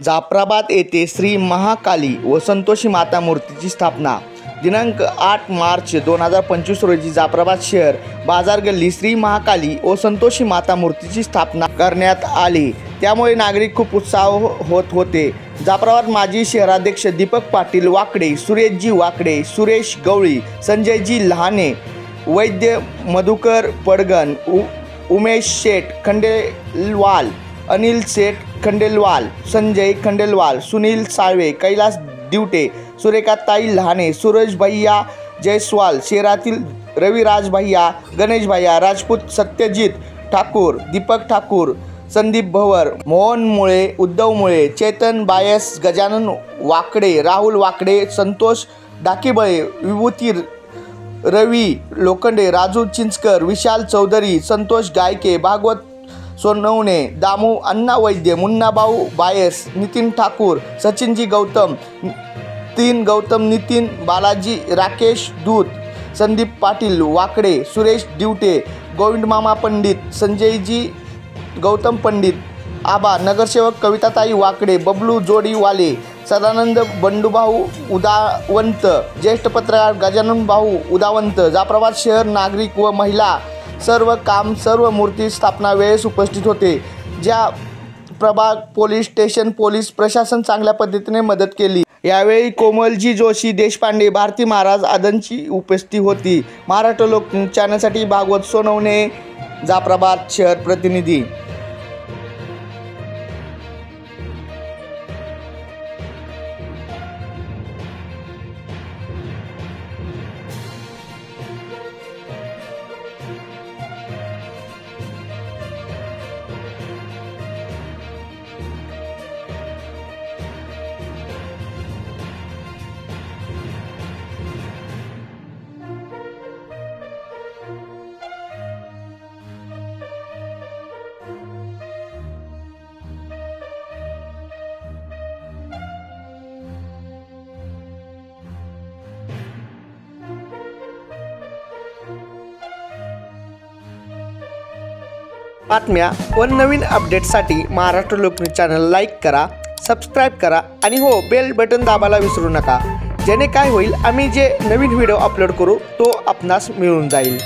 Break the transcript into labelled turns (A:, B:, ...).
A: जाफराबाद येथे श्री महाकाली व संतोषी माता मूर्तीची स्थापना। दिनांक 8 मार्च 2025 रोजी जाफराबाद शहर बाजार गल्ली श्री महाकाली व संतोषी माता मूर्तीची स्थापना करण्यात आली। त्यामुळे नागरिक खूप उत्साह होत होते। जाफराबाद माजी शहराध्यक्ष दीपक पाटील वाकडे, सुरेशजी वाकडे, सुरेश गवळी, संजयजी लहाने, वैद्य मधुकर पडगण, उमेश शेठ खंडेलवाल, अनिल शेठ खंडेलवाल, संजय खंडेलवाल, सुनील साळवे, कैलास दिवटे, सुरेखाताई लहाने, सूरज भैया जयस्वाल, शहरातील रविराज भैया, गणेश भैया राजपूत, सत्यजित ठाकूर, दीपक ठाकूर, संदीप भवर, मोहन मुळे, उद्धव मुळे, चेतन बायस, गजानन वाकडे, राहुल वाकडे, संतोष डाकीबळे, विभूती रवी लोखंडे, राजू चिंचकर, विशाल चौधरी, संतोष गायके, भागवत सोनवणे, दामू अण्णा वैद्य, मुन्ना भाऊ बायस, नितीन ठाकूर, सचिनजी गौतम, गौतम नितीन, बालाजी राकेश दूत, संदीप पाटील वाकडे, सुरेश दिवटे, गोविंद मामा पंडित, संजयजी गौतम पंडित, आबा नगरसेवक कविताताई वाकडे, बबलू जोडीवाले, सदानंद बंडूभाऊ उदावंत, ज्येष्ठ पत्रकार गजानन भाऊ उदावंत, जाफराबाद शहर नागरिक व महिला सर्व मूर्ती स्थापना वेळेस उपस्थित होते। ज्या प्रभाग पोलीस स्टेशन पोलीस प्रशासन चांगल्या पद्धतीने मदत केली। यावेळी कोमलजी जोशी देशपांडे, भारती महाराज आदींची उपस्थिती होती। महाराष्ट्र लोक चॅनलसाठी भागवत सोनवणे, जाफराबाद शहर प्रतिनिधी। बातम्या व नवीन अपडेट्ससाठी महाराष्ट्र लोकन्यूज चॅनल लाईक करा, सबस्क्राईब करा आणि हो बेल बटन दाबायला विसरू नका। जेणे काय होईल आम्ही जे नवीन व्हिडिओ अपलोड करू तो आपणास मिळून जाईल।